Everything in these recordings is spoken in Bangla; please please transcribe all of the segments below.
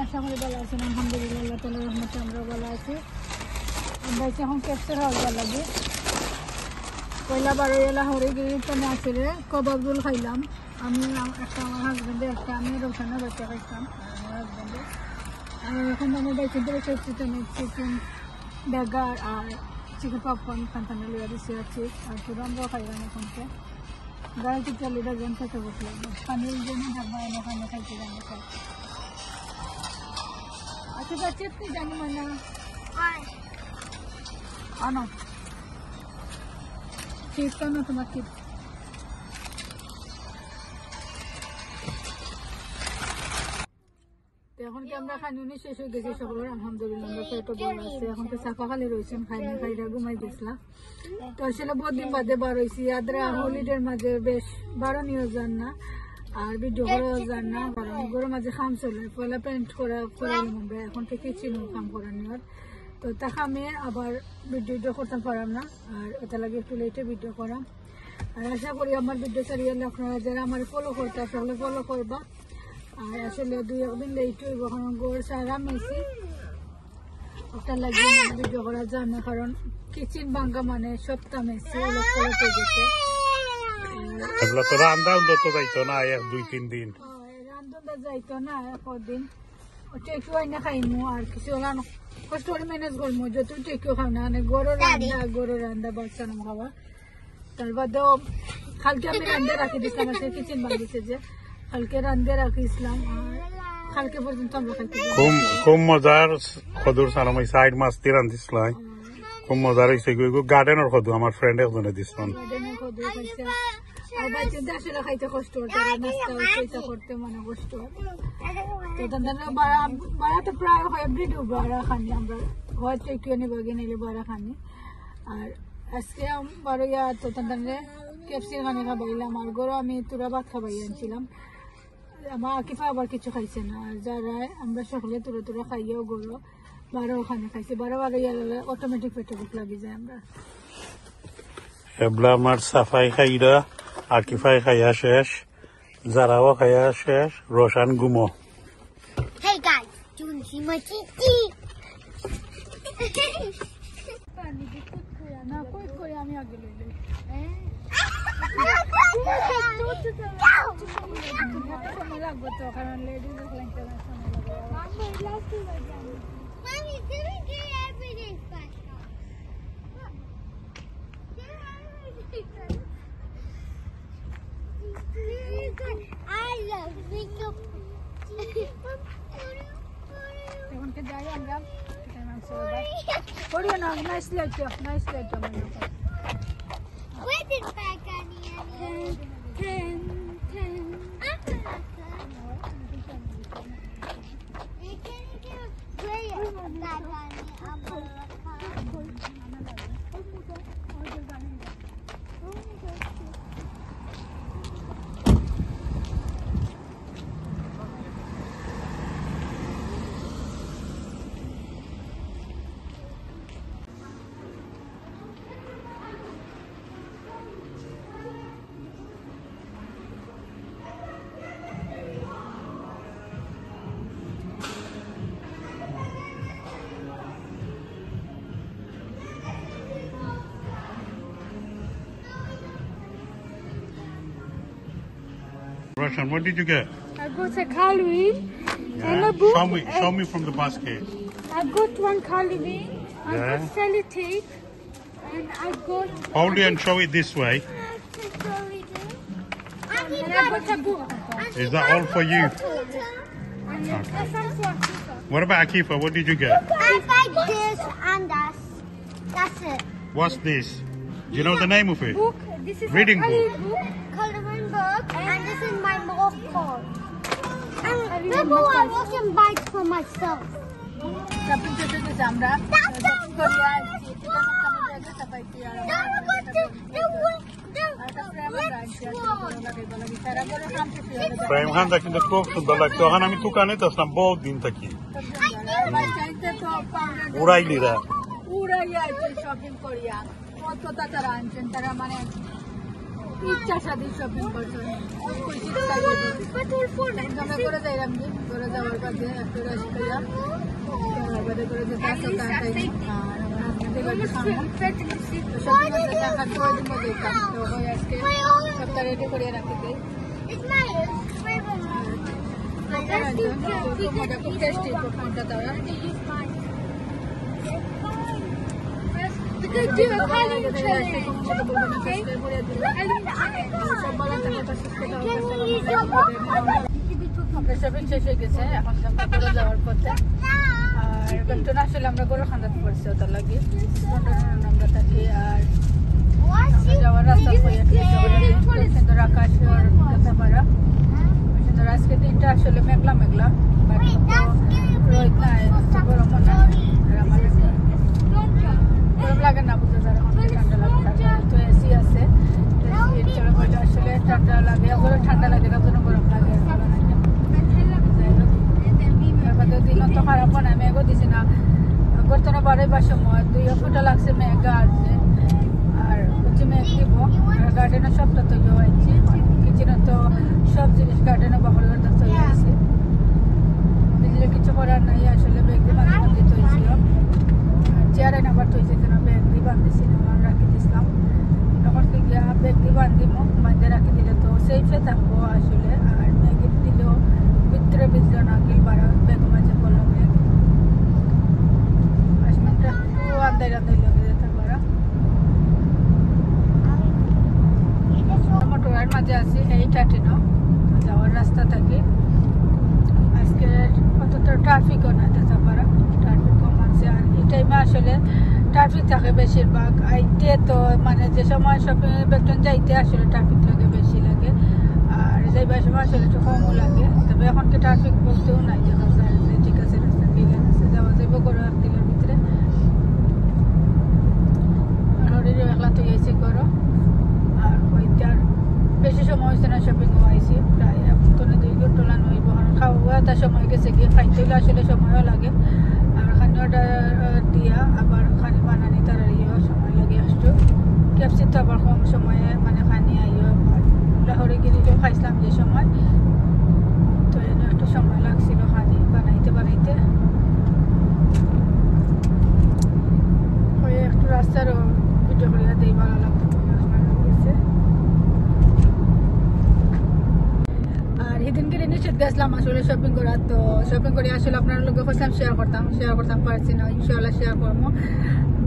আশা করি ভালো আছেন। আলহামদুলিল্লাহ, আল্লাহ তাআলার রহমতে আমরা ভালো আছি। আমরা এখন ক্যাপচার হওয়ার লাগে পয়লা বারো এলা হরে গিয়ে আসলে কবাব রোল খাইলাম। আমি একটা, আমার হাজব্যান্ডে একটা, আমি রোশানের বাচ্চা খাইতাম আমার হাজব্যান্ডে। আর এখন আমার বাচ্চা ধরে চিকেন বার্গার আর চিকেন পপকর্ন খানখানে লিয়ে দিচ্ছি আছি। আর পুরো আমরাও খাইলাম এখনকে গাড়িতে চলে যাবেন খেতে বসলাম পানির জন্য যাবো ওখানে খাইতে জানি খাই। আচ্ছা বাচ্চা তুই জানি মানে আনো চিপস আনো, তোমার চিপস। এখন কি আমরা খানি শেষ হয়ে গেছি সকলের, আলহামদুলিল্লাহ আমরা পেটও বড় আছে। এখন তো চাপা খালি রয়েছেন, খাইনি খাইরা ঘুমাই গেছিলাম। তো আসলে বহুত দিন বাদে বার হয়েছি, আদ্রা হলিডের মাঝে বেশ বারো নিয়ে যান না আর ভিডিও করেও যান না, কারণ গরুর মাঝে খাম চলে পয়লা প্যান্ট করাইলাম আমরা। এখন থেকে ছিল কাম করার নিয়ত, তো তা খামে আবার ভিডিও করতে পারলাম না, আর এটা লাগে একটু লেটে ভিডিও করাম। আর আশা করি আমার ভিডিও চালিয়ে আপনারা যারা আমার ফলো করতে আসলে ফলো করবা। আর আসলে দুই একদিন লেট হইব, কারণ গোড় সারা মেসি ওটা লাগিয়ে ভিডিও করা যায় না, কারণ কিচেন ভাঙ্গা মানে সপ্তাহ মেসি হয়ে গেছে। রান্ধনটা যাইতো না কদিন, টেকিও আইনা খাইমু আর কিছু কষ্ট করে ম্যানেজ করবো, যত টেকিও খাও না মানে গরুর রান্না বাচ্চা নাম খাওয়া। তার বাদেও কালকে আমি রান্ধে রাখি দিচ্ছিলাম, আছে কিচেন ভাঙিছে যে কালকে রান্ধে রাখিছিলাম আর কালকে পর্যন্ত আমরা খাইতে খুব মজার খদুর সালাম সাইড মাছ দিয়ে রান্ধিছিলাম, খুব মজার হয়েছে। গার্ডেনের খদু আমার ফ্রেন্ড একজনে দিছিলাম। আর বাচ্চাদের আসলে খাইতে কষ্ট হয়, তারা নাস্তা পয়সা করতে মানে কষ্ট হয়। তো তাদের বাড়া তো প্রায় হাইব্রিড বাড়া খানি আমরা, হয়তো একটু নিবাগে নিলে বাড়া খানি। আর আজকে বারো তো তাদের ক্যাপসির খানি খাবাইলাম, আর গরু আমি তুরা ভাত খাবাই আনছিলাম। আমার আকিফা আবার কিছু খাইছে না, আর যারা আমরা সকলে তুরা খাইয়েও গরু বারো খানি খাইছে। বারো ইয়ালে অটোমেটিক পেটে ভুক লাগি যায়। আমরা এবলা আমার সাফাই খাইরা আকিফাই খাইয়া শেষ, যারাও খাইয়া শেষ, Roshan গুমো। Hey guys, do you want to see my titi? না কই কই আমি আগে লইলে সময় লাগবে তো, কারণ লেডিজ সময় লাগবে। Mommy, did we get everything back up? I love makeup. এখনকে যাই আমরা পড়িও না, নাইস লাইট আমার Where did back Annie? Ten. Roshan, what did you get? I got a Halloween and a book. Show me from the basket. I got one Halloween, I Yeah. got sellotape, and I got Hold it and show it this way. and I got a book. Is that all for you? And some for Akifa. What about Akifa? What did you get? I like this and that. That's it. What's this? Do you know the name of it? Book. This is Reading a coloring book. Coloring book, and this is my mock card. And reading remember, book I also. want some bikes for myself. Shopping করতে গেছি আমরা। করিয়া আসছি, এটা আমাদের আগে সাপাইছি আর Now I got the সারা করে কাম শেষ হয়ে গেছে। প্রেম খান তা কিন্তু খুব সুন্দর লাগতো। এখন আমি দোকানে আসলাম বহুত দিন থাকি বাচ্চাইতে তো উড়াইলিরা উড়াইয়া শপিং করিয়া কত তারা আনছেন, তারা মানে ইচ্ছা স্বাধীন শপিং করছো আমরা করে যাইলাম যে করে যাওয়ার কাছে একটু রেস্ট করলাম বাদে করে যেতে আসো তাড়াতাড়ি আর আমার হাজবেন্ডের বাড়ি খাবো তো শপিং করতে দেখার পর দিন মধ্যে তো আজকে সবটা রেডি করে রাখি দিই খুব টেস্টি পপকর্নটা তারা শপিং শেষ হয়ে গেছে এখন আমরা যাওয়ার পথে আর কন্টন আসলে আমরা গরু খান্দাতে পড়ছি ওটার লাগে আমরা থাকি আর যাওয়ার রাস্তা সুন্দর আকাশ পারা সুন্দর আজকে দিনটা আসলে মেঘলা মেঘলা রোদ নাই গরম না আর আমাদের গরম লাগে না বুঝতে যারা অনেক ঠান্ডা লাগে তো এসি আছে চলে বলে আসলে ঠান্ডা লাগে ওগুলো ঠান্ডা লাগে না জন্য গরম লাগে দিন তো খারাপ না মেঘও দিছে না করতে না বারোই বা সময় 2 ফুটা লাগছে মেঘ আছে আর হচ্ছে মেঘ দিব গার্ডেনে সবটা তৈরি হয়েছে কিচেনে তো সব জিনিস গার্ডেনে বাহরের তৈরি হয়েছে বিজলি কিছু করার নাই আসলে ব্যাগ দিয়ে বাঁধি দিতে হয়েছিল চেয়ারে নাবার তৈরি যেন ব্যাগ দিয়ে বাঁধতেছি আমার রাখি দিয়েছিলাম তখন কি গিয়া ব্যাগ দিয়ে বাঁধিব বাঁধে রাখি দিলে তো সেফে থাকবো আসলে আর ব্যাগে দিলেও ভিতরে ভিতরে না গেল বারা ব্যাগ মাঝে পড়লো ব্যাগ আসমানটা একটু আন্দাই আন্দাই লগে যেতে পারা মোটরের মাঝে আছি এই 39 যাওয়ার রাস্তা থাকে আজকে অতটা ট্রাফিকও না যেতে পারা ট্রাফিক কম আছে আর এই টাইমে আসলে ট্রাফিক থাকে বেশিরভাগ আইতে তো মানে যে সময় শপিং বেতন যাইতে আসলে ট্রাফিক লাগে বেশি লাগে আর যাইবার সময় আসলে একটু কমও লাগে তবে এখন কি ট্রাফিক বলতেও নাই দেখা যায় ঠিক আছে রাস্তা ক্লিয়ার আছে যাওয়া যাইব করে দিলের ভিতরে হরির একলা তো এসি করো আর ওইটার বেশি সময় হয়েছে না শপিং আইসি প্রায় এখন তো 2 ঘন্টা নইব আর খাওয়া তার সময় গেছে গিয়ে খাইতে হলে আসলে সময়ও লাগে আর খানিটা দিয়া আবার খানি বানানি তার ইয়েও সময় লাগে আসতো ক্যাপসি তো আবার কম সময়ে মানে খানি আইও লাহোরে গিরিও খাইছিলাম যে সময় তো এনে একটু সময় লাগছিল খানি বানাইতে বানাইতে ওই একটু রাস্তারও ভিডিও করিয়া দেই ভালো লাগতো আর সেদিনকে নিশ্চিত গেছিলাম আসলে শপিং করার তো শপিং করে আসলে আপনার লোক কইলাম শেয়ার করতাম পারছি না ইনশাআল্লাহ শেয়ার করবো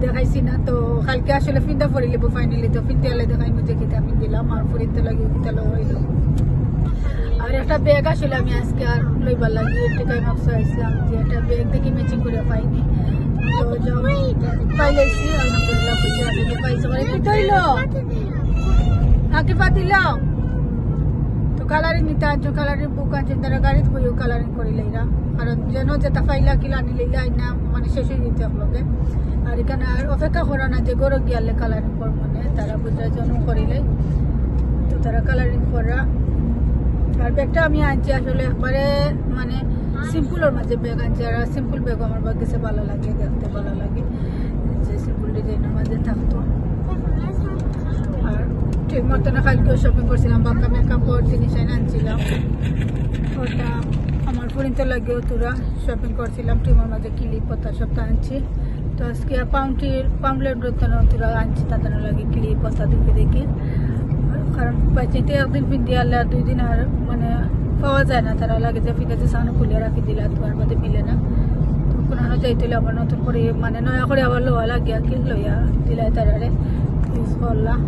দেখাইছি না তো কালকে আসলে ফিনটা পরে লিব ফাইনালি তো ফিনতে এলে দেখাই মধ্যে কিতা আমি দিলাম আর ফুরিতে লাগিয়ে কিতা হইল আর একটা ব্যাগ আসলে আমি আজকে আর লইবার লাগিয়ে টিকাই মাপস আইসলাম যে একটা ব্যাগ দেখি ম্যাচিং করে পাইনি তো পাইলেছি আলহামদুলিল্লাহ পাইছি মানে কি তৈল আঁকি পাতিলাম কালারিং নিতে আনছো কালারিং বুক আনছেন তারা গাড়িতে বইও কালারিং করে লইরা কারণ যেন যেটা ফাইলা কিলা আনি লইলা না মানে শেষ হয়ে যেতে আপনাকে আর এখানে আর অপেক্ষা করা না যে গরু গিয়ালে কালারিং কর মানে তারা বুঝার জন্য করিলে তো তারা কালারিং করা আর ব্যাগটা আমি আনছি আসলে একবারে মানে সিম্পলের মাঝে ব্যাগ আনছি আর সিম্পল ব্যাগ আমার কাছে ভালো লাগে দেখতে ভালো লাগে যে সিম্পল ডিজাইনের মাঝে থাকতো আর ঠিক মতন কালকেও শপিং করছিলাম বাঁকা মেকআপর জিনিস আনছিলাম ওটা আমার পরিণত লাগেও তোরা শপিং করছিলাম টিমার মাঝে ক্লিপ পতা সবটা আনছি তো আজকে পাউন্ডলেট তোরা আনছি তাদের লাগে ক্লিপ পতা দেখি কারণ পাইতে একদিন পিন্দি আনলে আর 2 দিন আর মানে পাওয়া যায় না তারা লাগে যে ফিতে সানো খুলিয়ে রাখি দিলে আর তোমার মধ্যে মিলে না তো কোনো যাইতে হলে আবার নতুন করে মানে নয়া করে আবার লোয়া লাগে আর কি লইয়া দিলাই তারারে ইউজ করলাম